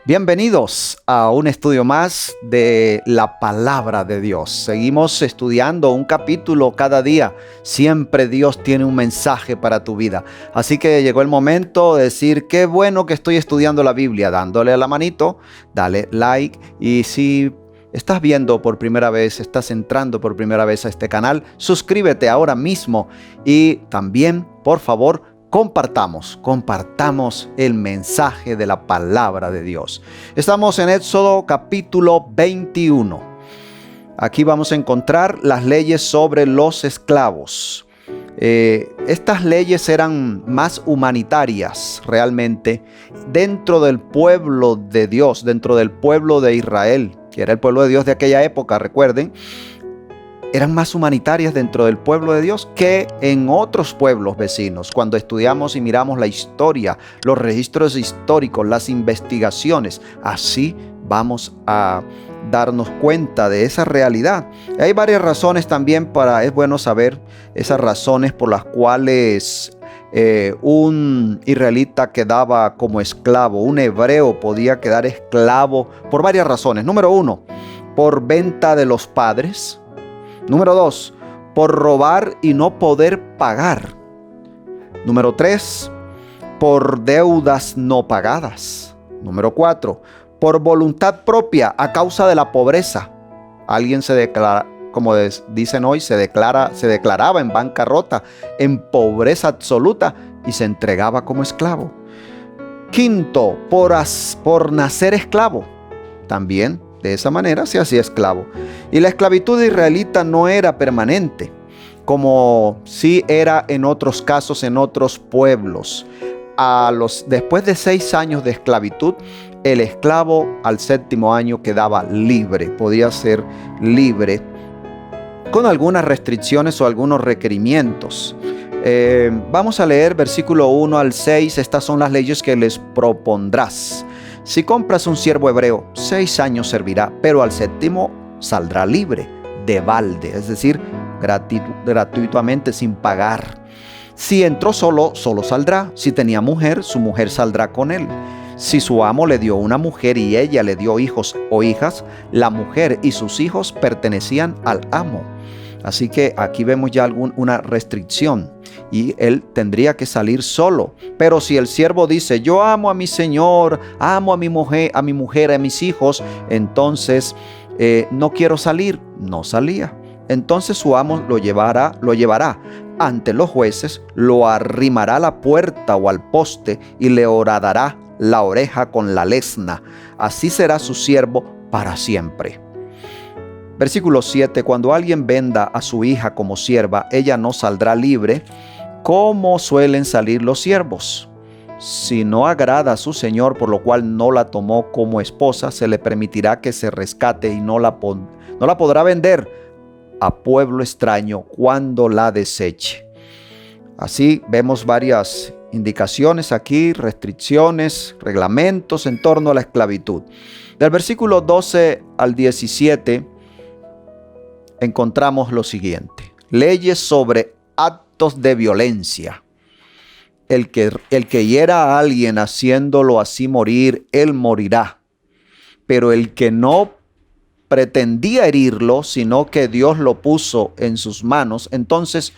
Bienvenidos a un estudio más de la palabra de Dios. Seguimos estudiando un capítulo cada día. Siempre Dios tiene un mensaje para tu vida. Así que llegó el momento de decir, qué bueno que estoy estudiando la Biblia, dándole a la manito, dale like. Y si estás viendo por primera vez, estás entrando por primera vez a este canal, suscríbete ahora mismo. Y también, por favor, compartamos el mensaje de la palabra de Dios. Estamos en Éxodo capítulo 21. Aquí vamos a encontrar las leyes sobre los esclavos. Estas leyes eran más humanitarias realmente dentro del pueblo de Dios, dentro del pueblo de Israel, que era el pueblo de Dios de aquella época, recuerden. Eran más humanitarias dentro del pueblo de Dios que en otros pueblos vecinos. Cuando estudiamos y miramos la historia, los registros históricos, las investigaciones, así vamos a darnos cuenta de esa realidad. Hay varias razones también es bueno saber esas razones por las cuales un israelita quedaba como esclavo, un hebreo podía quedar esclavo por varias razones. Número 1, por venta de los padres. Número 2, por robar y no poder pagar. Número 3, por deudas no pagadas. Número 4, por voluntad propia a causa de la pobreza. Alguien se declara, como dicen hoy, se declaraba en bancarrota, en pobreza absoluta y se entregaba como esclavo. Quinto, por nacer esclavo. También de esa manera se hacía esclavo. Y la esclavitud israelita no era permanente, como sí era en otros casos, en otros pueblos. Después de 6 años de esclavitud, el esclavo al 7º año quedaba libre. Podía ser libre con algunas restricciones o algunos requerimientos. Vamos a leer versículo 1 al 6. Estas son las leyes que les propondrás. Si compras un siervo hebreo, 6 años servirá, pero al 7º saldrá libre, de balde, es decir, gratuitamente, sin pagar. Si entró solo saldrá. Si tenía mujer, su mujer saldrá con él. Si su amo le dio una mujer y ella le dio hijos o hijas, la mujer y sus hijos pertenecían al amo. Así que aquí vemos ya una restricción y él tendría que salir solo. Pero si el siervo dice, yo amo a mi señor, amo a mi mujer, a mis hijos, entonces no quiero salir, no salía. Entonces su amo lo llevará ante los jueces, lo arrimará a la puerta o al poste y le horadará la oreja con la lesna. Así será su siervo para siempre. Versículo 7, cuando alguien venda a su hija como sierva, ella no saldrá libre, como suelen salir los siervos. Si no agrada a su señor, por lo cual no la tomó como esposa, se le permitirá que se rescate y no la podrá vender a pueblo extraño cuando la deseche. Así vemos varias indicaciones aquí, restricciones, reglamentos en torno a la esclavitud. Del versículo 12 al 17 encontramos lo siguiente: leyes sobre actos de violencia. El que hiera a alguien haciéndolo así morir, él morirá. Pero el que no pretendía herirlo, sino que Dios lo puso en sus manos, entonces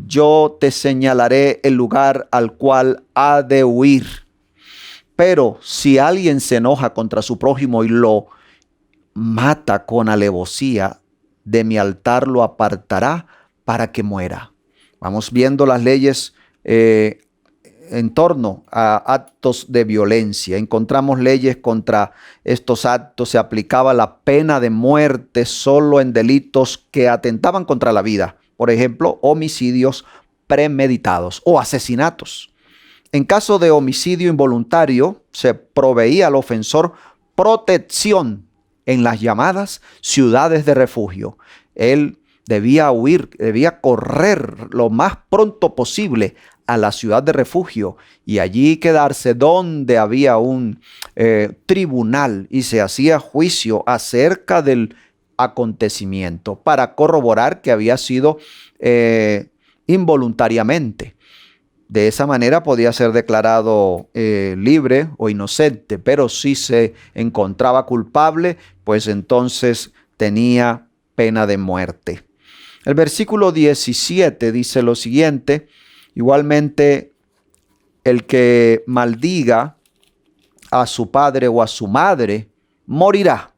yo te señalaré el lugar al cual ha de huir. Pero si alguien se enoja contra su prójimo y lo mata con alevosía, de mi altar lo apartará para que muera. Vamos viendo las leyes en torno a actos de violencia. Encontramos leyes contra estos actos. Se aplicaba la pena de muerte solo en delitos que atentaban contra la vida. Por ejemplo, homicidios premeditados o asesinatos. En caso de homicidio involuntario, se proveía al ofensor protección en las llamadas ciudades de refugio. Él debía huir, debía correr lo más pronto posible a la ciudad de refugio y allí quedarse donde había un tribunal y se hacía juicio acerca del acontecimiento para corroborar que había sido involuntariamente. De esa manera podía ser declarado libre o inocente, pero si se encontraba culpable, pues entonces tenía pena de muerte. El versículo 17 dice lo siguiente: igualmente, el que maldiga a su padre o a su madre morirá.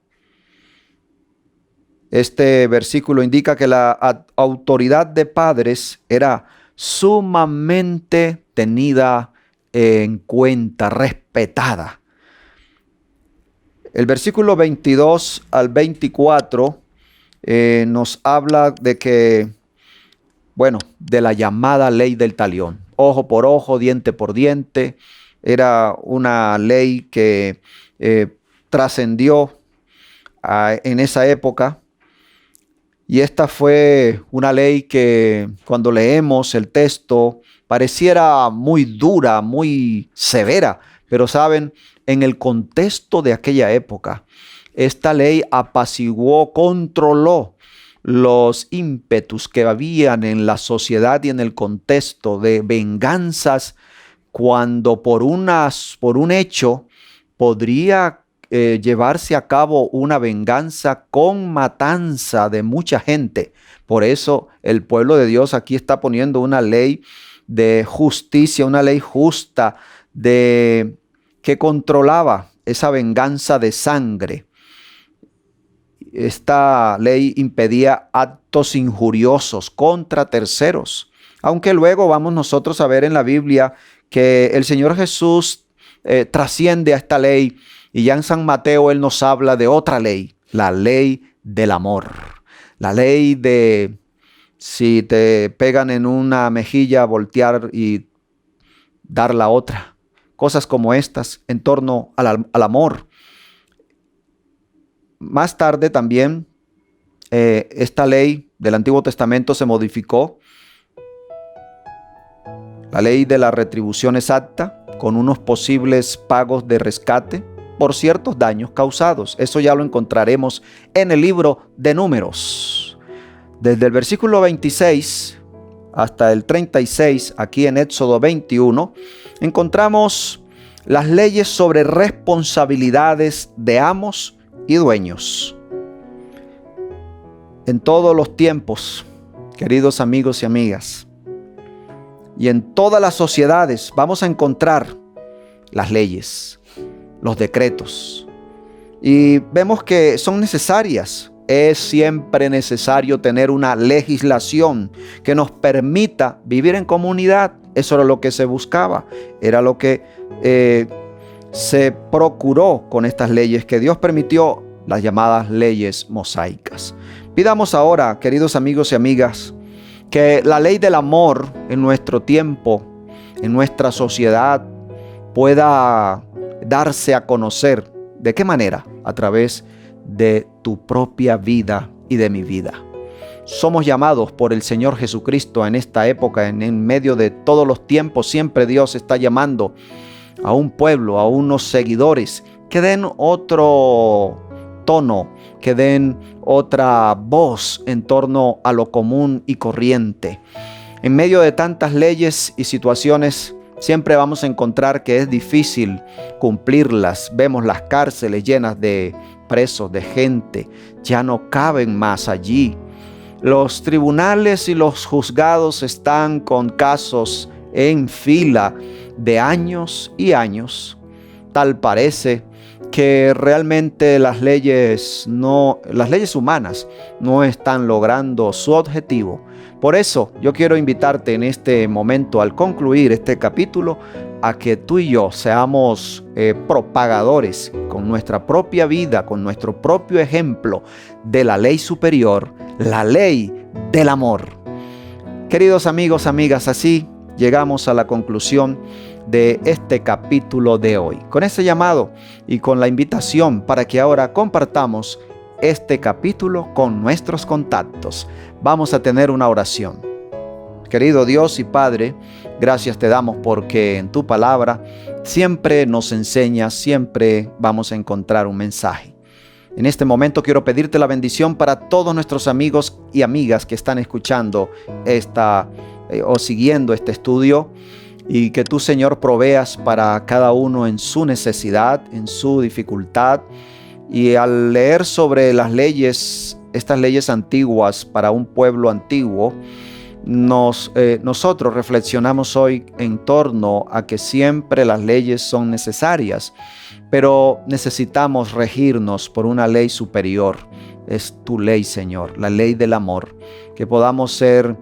Este versículo indica que la autoridad de padres era sumamente tenida en cuenta, respetada. El versículo 22 al 24 nos habla de que, bueno, de la llamada ley del talión. Ojo por ojo, diente por diente. Era una ley que trascendió en esa época. Y esta fue una ley que cuando leemos el texto pareciera muy dura, muy severa. Pero saben, en el contexto de aquella época, esta ley apaciguó, controló los ímpetus que habían en la sociedad y en el contexto de venganzas cuando por un hecho podría llevarse a cabo una venganza con matanza de mucha gente. Por eso el pueblo de Dios aquí está poniendo una ley de justicia, una ley justa que controlaba esa venganza de sangre. Esta ley impedía actos injuriosos contra terceros. Aunque luego vamos nosotros a ver en la Biblia que el Señor Jesús trasciende a esta ley. Y ya en San Mateo Él nos habla de otra ley, la ley del amor. La ley de si te pegan en una mejilla, voltear y dar la otra. Cosas como estas en torno al amor. Más tarde también esta ley del Antiguo Testamento se modificó. La ley de la retribución exacta con unos posibles pagos de rescate por ciertos daños causados. Eso ya lo encontraremos en el libro de Números. Desde el versículo 26 hasta el 36, aquí en Éxodo 21, encontramos las leyes sobre responsabilidades de amos y dueños. En todos los tiempos, queridos amigos y amigas, y en todas las sociedades vamos a encontrar las leyes, los decretos. Y vemos que son necesarias. Es siempre necesario tener una legislación que nos permita vivir en comunidad. Eso era lo que se buscaba. Era lo que se procuró con estas leyes que Dios permitió, las llamadas leyes mosaicas. Pidamos ahora, queridos amigos y amigas, que la ley del amor en nuestro tiempo, en nuestra sociedad, pueda darse a conocer. ¿De qué manera? A través de tu propia vida y de mi vida. Somos llamados por el Señor Jesucristo en esta época, en medio de todos los tiempos. Siempre Dios está llamando a un pueblo, a unos seguidores que den otro tono, que den otra voz en torno a lo común y corriente. En medio de tantas leyes y situaciones, siempre vamos a encontrar que es difícil cumplirlas. Vemos las cárceles llenas de presos, de gente. Ya no caben más allí. Los tribunales y los juzgados están con casos en fila de años y años. Tal parece que realmente las leyes humanas no están logrando su objetivo. Por eso yo quiero invitarte en este momento, al concluir este capítulo, a que tú y yo seamos propagadores con nuestra propia vida, con nuestro propio ejemplo de la ley superior, la ley del amor. Queridos amigos, amigas, así llegamos a la conclusión de este capítulo de hoy, con ese llamado y con la invitación para que ahora compartamos este capítulo con nuestros contactos. Vamos a tener una oración. Querido Dios y Padre, gracias te damos porque en tu palabra siempre nos enseñas, siempre vamos a encontrar un mensaje. En este momento quiero pedirte la bendición para todos nuestros amigos y amigas que están escuchando o siguiendo este estudio. y que tú, Señor, proveas para cada uno en su necesidad, en su dificultad. Y al leer sobre las leyes, estas leyes antiguas para un pueblo antiguo, nosotros reflexionamos hoy en torno a que siempre las leyes son necesarias, pero necesitamos regirnos por una ley superior. Es tu ley, Señor, la ley del amor. Que podamos ser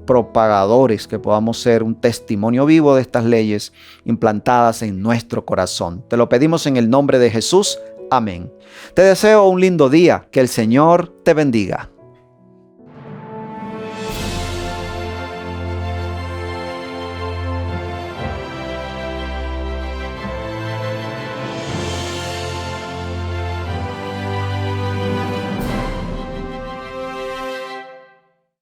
propagadores, que podamos ser un testimonio vivo de estas leyes implantadas en nuestro corazón. Te lo pedimos en el nombre de Jesús. Amén. Te deseo un lindo día. Que el Señor te bendiga.